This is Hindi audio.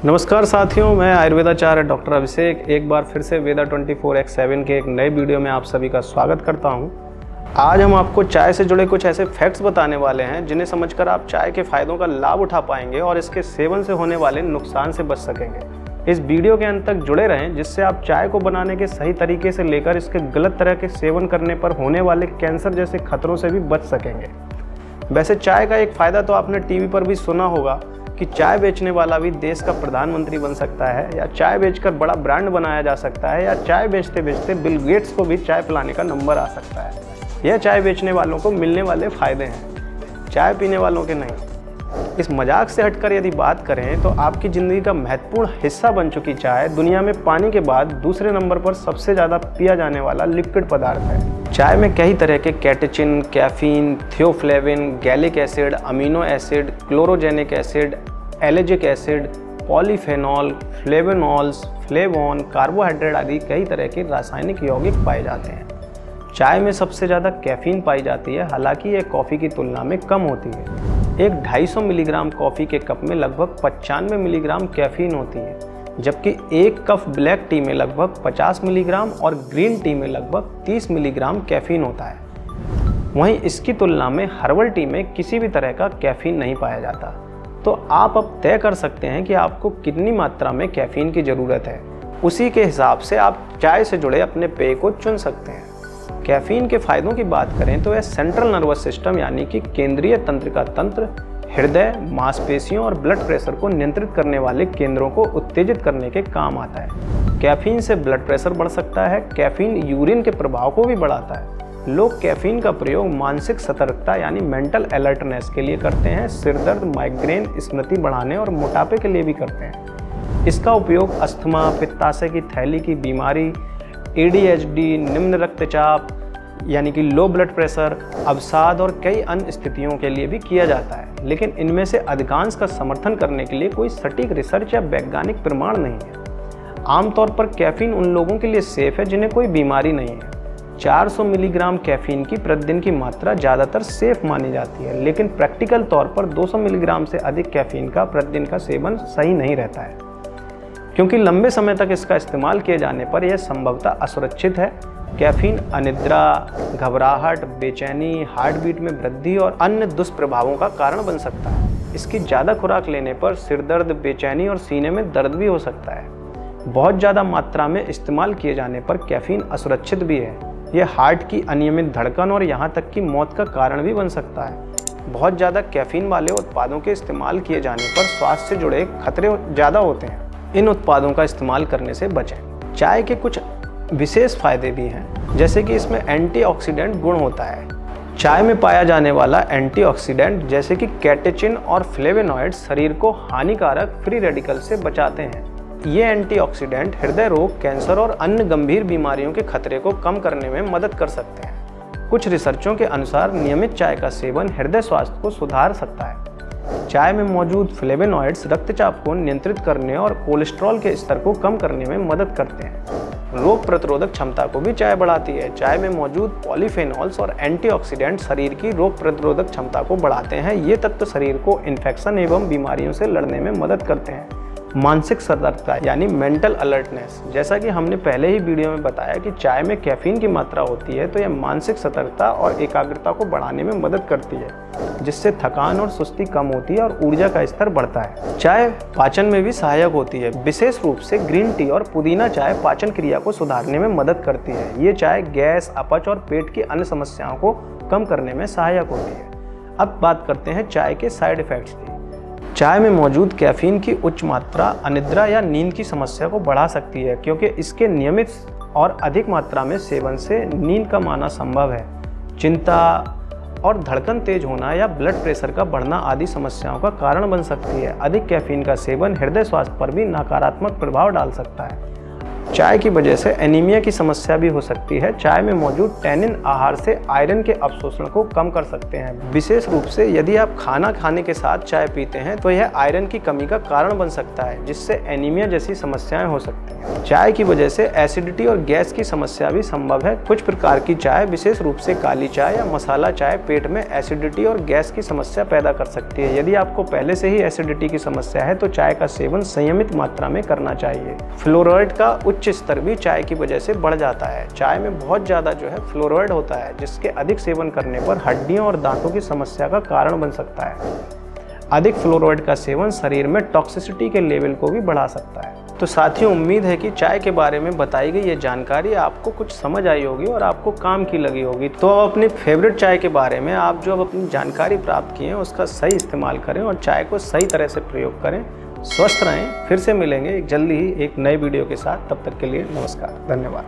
नमस्कार साथियों, मैं आयुर्वेदाचार्य डॉक्टर अभिषेक एक बार फिर से वेदा 24/7 के एक नए वीडियो में आप सभी का स्वागत करता हूं। आज हम आपको चाय से जुड़े कुछ ऐसे फैक्ट्स बताने वाले हैं जिन्हें समझकर आप चाय के फ़ायदों का लाभ उठा पाएंगे और इसके सेवन से होने वाले नुकसान से बच सकेंगे। इस वीडियो के अंत तक जुड़े रहें जिससे आप चाय को बनाने के सही तरीके से लेकर इसके गलत तरह के सेवन करने पर होने वाले कैंसर जैसे खतरों से भी बच सकेंगे। वैसे चाय का एक फ़ायदा तो आपने टीवी पर भी सुना होगा कि चाय बेचने वाला भी देश का प्रधानमंत्री बन सकता है, या चाय बेचकर बड़ा ब्रांड बनाया जा सकता है, या चाय बेचते बेचते बिल गेट्स को भी चाय पिलाने का नंबर आ सकता है। यह चाय बेचने वालों को मिलने वाले फ़ायदे हैं, चाय पीने वालों के नहीं। इस मजाक से हटकर यदि बात करें तो आपकी ज़िंदगी का महत्वपूर्ण हिस्सा बन चुकी चाय दुनिया में पानी के बाद दूसरे नंबर पर सबसे ज़्यादा पिया जाने वाला लिक्विड पदार्थ है। चाय में कई तरह के catechin, caffeine, theaflavin, gallic acid, amino acid, chlorogenic acid, ellagic acid, polyphenol, flavonols, flavone, carbohydrate आदि कई तरह के रासायनिक यौगिक पाए जाते हैं। चाय में सबसे ज़्यादा कैफीन पाई जाती है, हालांकि यह कॉफ़ी की तुलना में कम होती है। एक 250 मिलीग्राम कॉफ़ी के कप में लगभग 95 मिलीग्राम कैफीन होती है, जबकि एक कप ब्लैक टी में लगभग 50 मिलीग्राम और ग्रीन टी में लगभग 30 मिलीग्राम कैफीन होता है। वहीं इसकी तुलना में हर्बल टी में किसी भी तरह का कैफीन नहीं पाया जाता। तो आप अब तय कर सकते हैं कि आपको कितनी मात्रा में कैफीन की ज़रूरत है। उसी के हिसाब से आप चाय से जुड़े अपने पेय को चुन सकते हैं। कैफीन के फायदों की बात करें तो यह सेंट्रल नर्वस सिस्टम यानी कि केंद्रीय तंत्रिका तंत्र, हृदय, मांसपेशियों और ब्लड प्रेशर को नियंत्रित करने वाले केंद्रों को उत्तेजित करने के काम आता है। कैफीन से ब्लड प्रेशर बढ़ सकता है। कैफीन यूरिन के प्रभाव को भी बढ़ाता है। लोग कैफीन का प्रयोग मानसिक सतर्कता यानी मेंटल अलर्टनेस के लिए करते हैं। सिरदर्द, माइग्रेन, स्मृति बढ़ाने और मोटापे के लिए भी करते हैं। इसका उपयोग अस्थमा, पित्ताशय की थैली की बीमारी, ADHD, निम्न रक्तचाप यानी कि लो ब्लड प्रेशर, अवसाद और कई अन्य स्थितियों के लिए भी किया जाता है। लेकिन इनमें से अधिकांश का समर्थन करने के लिए कोई सटीक रिसर्च या वैज्ञानिक प्रमाण नहीं है। आमतौर पर कैफीन उन लोगों के लिए सेफ है जिन्हें कोई बीमारी नहीं है। 400 मिलीग्राम कैफीन की प्रतिदिन की मात्रा ज़्यादातर सेफ मानी जाती है, लेकिन प्रैक्टिकल तौर पर 200 मिलीग्राम से अधिक कैफीन का प्रतिदिन का सेवन सही नहीं रहता है, क्योंकि लंबे समय तक इसका इस्तेमाल किए जाने पर यह संभवतः असुरक्षित है। कैफीन अनिद्रा, घबराहट, बेचैनी, हार्ट बीट में वृद्धि और अन्य दुष्प्रभावों का कारण बन सकता है। इसकी ज़्यादा खुराक लेने पर सिरदर्द, बेचैनी और सीने में दर्द भी हो सकता है। बहुत ज़्यादा मात्रा में इस्तेमाल किए जाने पर कैफीन असुरक्षित भी है। यह हार्ट की अनियमित धड़कन और यहाँ तक कि मौत का कारण भी बन सकता है। बहुत ज़्यादा कैफीन वाले उत्पादों के इस्तेमाल किए जाने पर स्वास्थ्य से जुड़े खतरे ज़्यादा होते हैं। इन उत्पादों का इस्तेमाल करने से बचें। चाय के कुछ विशेष फायदे भी हैं, जैसे कि इसमें एंटीऑक्सीडेंट गुण होता है। चाय में पाया जाने वाला एंटीऑक्सीडेंट जैसे कि कैटेचिन और फ्लेवोनॉइड्स शरीर को हानिकारक फ्री रेडिकल से बचाते हैं। ये एंटीऑक्सीडेंट हृदय रोग, कैंसर और अन्य गंभीर बीमारियों के खतरे को कम करने में मदद कर सकते हैं। कुछ रिसर्चों के अनुसार नियमित चाय का सेवन हृदय स्वास्थ्य को सुधार सकता है। चाय में मौजूद फ्लेवोनॉइड्स रक्तचाप को नियंत्रित करने और कोलेस्ट्रॉल के स्तर को कम करने में मदद करते हैं। रोग प्रतिरोधक क्षमता को भी चाय बढ़ाती है। चाय में मौजूद पॉलीफेनॉल्स और एंटीऑक्सीडेंट शरीर की रोग प्रतिरोधक क्षमता को बढ़ाते हैं। ये तत्व शरीर को इन्फेक्शन एवं बीमारियों से लड़ने में मदद करते हैं। मानसिक सतर्कता यानी मेंटल अलर्टनेस, जैसा कि हमने पहले ही वीडियो में बताया कि चाय में कैफीन की मात्रा होती है, तो यह मानसिक सतर्कता और एकाग्रता को बढ़ाने में मदद करती है, जिससे थकान और सुस्ती कम होती है और ऊर्जा का स्तर बढ़ता है। चाय पाचन में भी सहायक होती है। विशेष रूप से ग्रीन टी और पुदीना चाय पाचन क्रिया को सुधारने में मदद करती है। ये चाय गैस, अपच और पेट की अन्य समस्याओं को कम करने में सहायक होती है। अब बात करते हैं चाय के साइड इफेक्ट्स की। चाय में मौजूद कैफीन की उच्च मात्रा अनिद्रा या नींद की समस्या को बढ़ा सकती है, क्योंकि इसके नियमित और अधिक मात्रा में सेवन से नींद कम आना संभव है। चिंता और धड़कन तेज होना या ब्लड प्रेशर का बढ़ना आदि समस्याओं का कारण बन सकती है। अधिक कैफीन का सेवन हृदय स्वास्थ्य पर भी नकारात्मक प्रभाव डाल सकता है। चाय की वजह से एनीमिया की समस्या भी हो सकती है। चाय में मौजूद टैनिन आहार से आयरन के अवशोषण को कम कर सकते हैं। विशेष रूप से यदि आप खाना खाने के साथ चाय पीते हैं तो यह आयरन की कमी का कारण बन सकता है, जिससे एनीमिया जैसी समस्याएं हो सकती हैं। चाय की वजह से एसिडिटी और गैस की समस्या भी संभव है। कुछ प्रकार की चाय, विशेष रूप से काली चाय या मसाला चाय, पेट में एसिडिटी और गैस की समस्या पैदा कर सकती है। यदि आपको पहले से ही एसिडिटी की समस्या है तो चाय का सेवन संयमित मात्रा में करना चाहिए। फ्लोराइड का उच्च स्तर भी चाय की वजह से बढ़ जाता है। चाय में बहुत ज़्यादा फ्लोराइड होता है, जिसके अधिक सेवन करने पर हड्डियों और दांतों की समस्या का कारण बन सकता है। अधिक फ्लोराइड का सेवन शरीर में टॉक्सिसिटी के लेवल को भी बढ़ा सकता है। तो साथियों, उम्मीद है कि चाय के बारे में बताई गई ये जानकारी आपको कुछ समझ आई होगी और आपको काम की लगी होगी। तो अब अपनी फेवरेट चाय के बारे में आप जो अब अपनी जानकारी प्राप्त किए हैं उसका सही इस्तेमाल करें और चाय को सही तरह से प्रयोग करें। स्वस्थ रहें। फिर से मिलेंगे जल्दी ही एक नई वीडियो के साथ। तब तक के लिए नमस्कार, धन्यवाद।